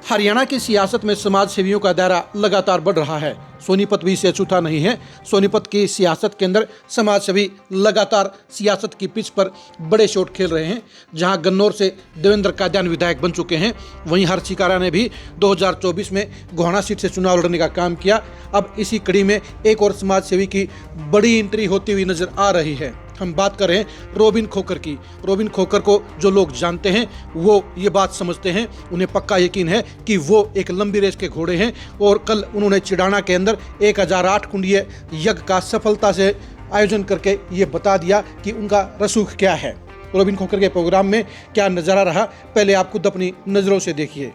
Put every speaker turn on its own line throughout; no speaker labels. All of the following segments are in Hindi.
हरियाणा की सियासत में समाज सेवियों का दायरा लगातार बढ़ रहा है। सोनीपत भी इससे अछूता नहीं है। सोनीपत की सियासत के अंदर समाज सेवी लगातार सियासत की पिच पर बड़े शॉट खेल रहे हैं। जहां गन्नौर से देवेंद्र कादियान विधायक बन चुके हैं, वहीं हर्षी कारा ने भी 2024 में गोहाना सीट से चुनाव लड़ने का काम किया। अब इसी कड़ी में एक और समाज सेवी की बड़ी एंट्री होती हुई नजर आ रही है। हम बात कर रहे हैं रोबिन खोखर की। रोबिन खोखर को जो लोग जानते हैं वो ये बात समझते हैं, उन्हें पक्का यकीन है कि वो एक लंबी रेस के घोड़े हैं। और कल उन्होंने चिड़ाना के अंदर 1008 कुंडीय यज्ञ का सफलता से आयोजन करके ये बता दिया कि उनका रसूख क्या है। रोबिन खोखर के प्रोग्राम में क्या नज़ारा रहा, पहले आप खुद अपनी नज़रों से देखिए।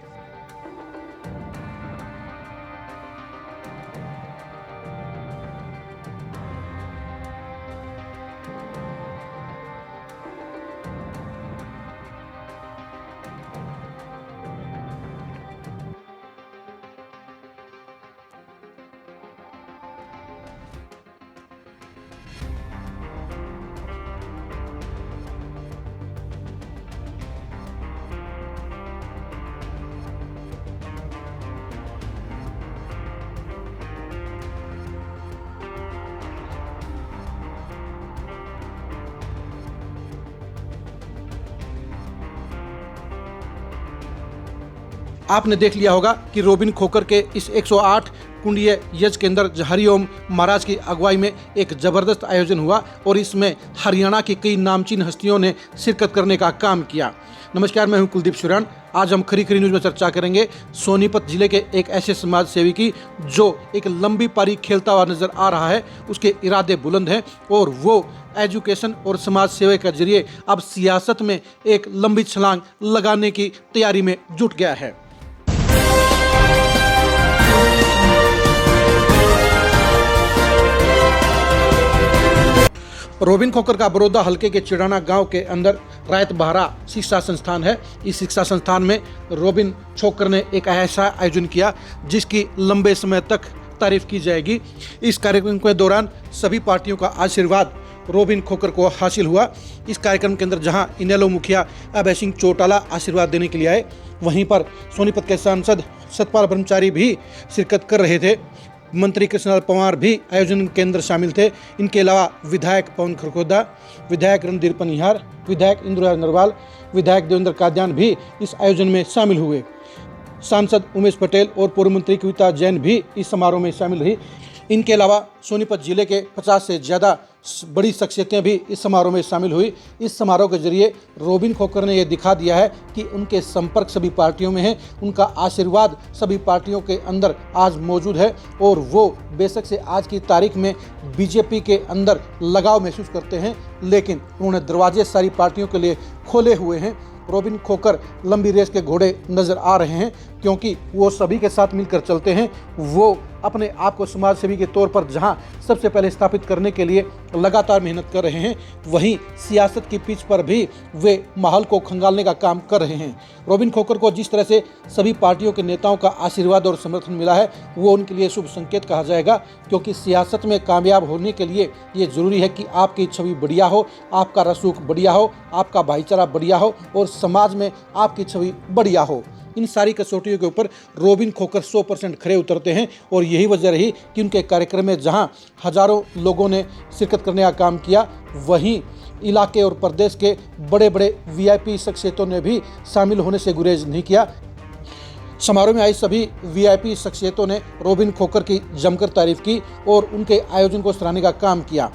आपने देख लिया होगा कि रोबिन खोखर के इस 108 कुंडीय यज्ञ के अंदर हरिओम महाराज की अगुवाई में एक जबरदस्त आयोजन हुआ और इसमें हरियाणा की कई नामचीन हस्तियों ने शिरकत करने का काम किया। नमस्कार, मैं हूं कुलदीप शुरान। आज हम खरी खरी न्यूज में चर्चा करेंगे सोनीपत जिले के एक ऐसे समाज सेवी की जो एक लंबी पारी खेलता हुआ नजर आ रहा है। उसके इरादे बुलंद हैं और वो एजुकेशन और समाज सेवा के जरिए अब सियासत में एक लंबी छलांग लगाने की तैयारी में जुट गया है। रोबिन खोखर का बड़ौदा हल्के के चिड़ाना गांव के अंदर रायत बहारा शिक्षा संस्थान है। इस शिक्षा संस्थान में रोबिन खोखर ने एक ऐसा आयोजन किया जिसकी लंबे समय तक तारीफ की जाएगी। इस कार्यक्रम के दौरान सभी पार्टियों का आशीर्वाद रोबिन खोखर को हासिल हुआ। इस कार्यक्रम के अंदर जहां इनेलो मुखिया अभय सिंह चौटाला आशीर्वाद देने के लिए आए, वहीं पर सोनीपत के सांसद सतपाल ब्रह्मचारी भी शिरकत कर रहे थे। मंत्री कृष्णलाल पंवार भी आयोजन के अंदर शामिल थे। इनके अलावा विधायक पवन खरखोदा, विधायक रणधीर पनिहार, विधायक इंद्रराज नरवाल, विधायक देवेंद्र कादियान भी इस आयोजन में शामिल हुए। सांसद उमेश पटेल और पूर्व मंत्री कविता जैन भी इस समारोह में शामिल रही। इनके अलावा सोनीपत जिले के 50 से ज़्यादा बड़ी शख्सियतें भी इस समारोह में शामिल हुई। इस समारोह के जरिए रोबिन खोखर ने यह दिखा दिया है कि उनके संपर्क सभी पार्टियों में है, उनका आशीर्वाद सभी पार्टियों के अंदर आज मौजूद है और वो बेशक से आज की तारीख में बीजेपी के अंदर लगाव महसूस करते हैं, लेकिन उन्होंने दरवाजे सारी पार्टियों के लिए खोले हुए हैं। रोबिन खोखर लंबी रेस के घोड़े नजर आ रहे हैं क्योंकि वो सभी के साथ मिलकर चलते हैं। वो अपने आप को समाज सेवी के तौर पर जहां सबसे पहले स्थापित करने के लिए लगातार मेहनत कर रहे हैं, वहीं सियासत की पिच पर भी वे माहौल को खंगालने का काम कर रहे हैं। रोबिन खोखर को जिस तरह से सभी पार्टियों के नेताओं का आशीर्वाद और समर्थन मिला है, वो उनके लिए शुभ संकेत कहा जाएगा, क्योंकि सियासत में कामयाब होने के लिए ये जरूरी है कि आपकी छवि बढ़िया हो, आपका रसूख बढ़िया हो, आपका भाईचारा बढ़िया हो और समाज में आपकी छवि बढ़िया हो। इन सारी कसौटियों के ऊपर रोबिन खोखर 100% खरे उतरते हैं और यही वजह रही कि उनके कार्यक्रम में जहां हजारों लोगों ने शिरकत करने का काम किया, वहीं इलाके और प्रदेश के बड़े बड़े वीआईपी शख्सियतों ने भी शामिल होने से गुरेज नहीं किया। समारोह में आई सभी वीआईपी शख्सियतों ने रोबिन खोखर की जमकर तारीफ की और उनके आयोजन को सराहने का काम किया।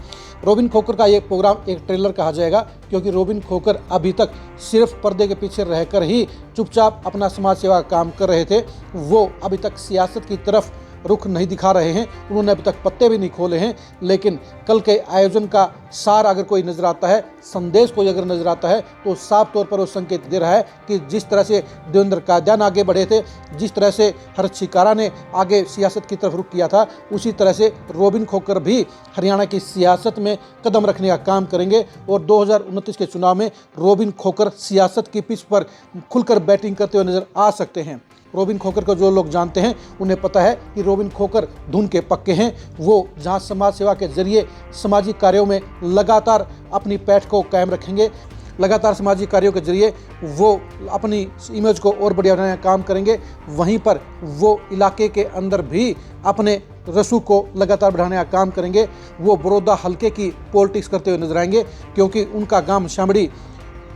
रोबिन खोखर का ये प्रोग्राम एक ट्रेलर कहा जाएगा, क्योंकि रोबिन खोखर अभी तक सिर्फ पर्दे के पीछे रहकर ही चुपचाप अपना समाज सेवा का काम कर रहे थे। वो अभी तक सियासत की तरफ रुख नहीं दिखा रहे हैं, उन्होंने अभी तक पत्ते भी नहीं खोले हैं। लेकिन कल के आयोजन का सार अगर कोई नजर आता है, संदेश कोई अगर नजर आता है, तो साफ तौर पर वो संकेत दे रहा है कि जिस तरह से देवेंद्र कादियान आगे बढ़े थे, जिस तरह से हर्षी कारा ने आगे सियासत की तरफ रुख किया था, उसी तरह से रोबिन खोखर भी हरियाणा की सियासत में कदम रखने का काम करेंगे। और 2029 के चुनाव में रोबिन खोखर सियासत की पिच पर खुलकर बैटिंग करते हुए नजर आ सकते हैं। रोबिन खोखर को जो लोग जानते हैं उन्हें पता है कि रोबिन खोखर धुन के पक्के हैं। वो जहां समाज सेवा के जरिए सामाजिक कार्यों में लगातार अपनी पैठ को कायम रखेंगे, लगातार सामाजिक कार्यों के जरिए वो अपनी इमेज को और बढ़िया बनाने का काम करेंगे। वहीं पर वो इलाके के अंदर भी अपने रसूख को लगातार बढ़ाने का काम करेंगे। वो बड़ौदा हल्के की पॉलिटिक्स करते हुए नजर आएंगे, क्योंकि उनका गांव शामड़ी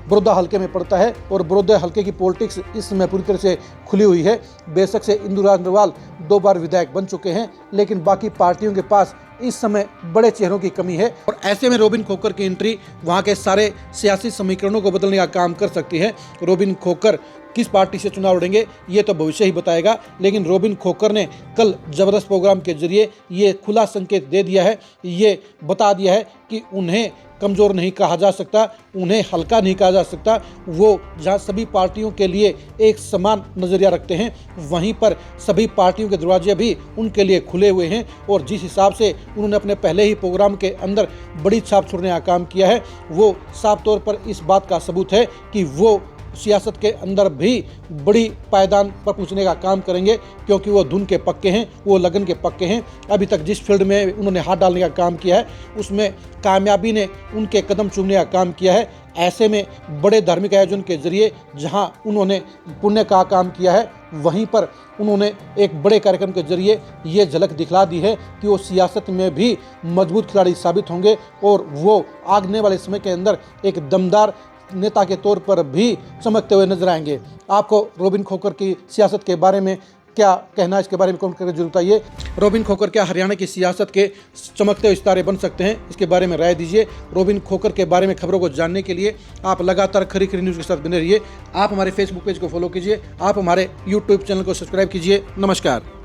बड़ौदा हल्के में पड़ता है और बड़ौदा हल्के की पॉलिटिक्स इस समय पूरी तरह से खुली हुई है। बेशक से इंदुराज अग्रवाल 2 बार विधायक बन चुके हैं, लेकिन बाकी पार्टियों के पास इस समय बड़े चेहरों की कमी है और ऐसे में रॉबिन खोखर की एंट्री वहां के सारे सियासी समीकरणों को बदलने का काम कर सकती है। रॉबिन खोखर किस पार्टी से चुनाव लड़ेंगे ये तो भविष्य ही बताएगा, लेकिन रॉबिन खोखर ने कल जबरदस्त प्रोग्राम के जरिए ये खुला संकेत दे दिया है, ये बता दिया है कि उन्हें कमज़ोर नहीं कहा जा सकता, उन्हें हल्का नहीं कहा जा सकता। वो जहां सभी पार्टियों के लिए एक समान नज़रिया रखते हैं, वहीं पर सभी पार्टियों के दरवाजे भी उनके लिए खुले हुए हैं और जिस हिसाब से उन्होंने अपने पहले ही प्रोग्राम के अंदर बड़ी छाप छोड़ने का काम किया है, वो साफ तौर पर इस बात का सबूत है कि वो सियासत के अंदर भी बड़ी पायदान पर पहुंचने का काम करेंगे, क्योंकि वो धुन के पक्के हैं, वो लगन के पक्के हैं। अभी तक जिस फील्ड में उन्होंने हाथ डालने का काम किया है उसमें कामयाबी ने उनके कदम चूमने का काम किया है। ऐसे में बड़े धार्मिक आयोजन के जरिए जहां उन्होंने पुण्य का काम किया है, वहीं पर उन्होंने एक बड़े कार्यक्रम के जरिए ये झलक दिखला दी है कि वो सियासत में भी मजबूत खिलाड़ी साबित होंगे और वो आगने वाले समय के अंदर एक दमदार नेता के तौर पर भी चमकते हुए नजर आएंगे। आपको रॉबिन खोखर की सियासत के बारे में क्या कहना है, इसके बारे में कमेंट करके जरूर बताइए। रॉबिन खोखर क्या हरियाणा की सियासत के चमकते हुए सितारे बन सकते हैं, इसके बारे में राय दीजिए। रॉबिन खोखर के बारे में खबरों को जानने के लिए आप लगातार खरी खरी न्यूज़ के साथ बने रहिए। आप हमारे फेसबुक पेज को फॉलो कीजिए, आप हमारे यूट्यूब चैनल को सब्सक्राइब कीजिए। नमस्कार।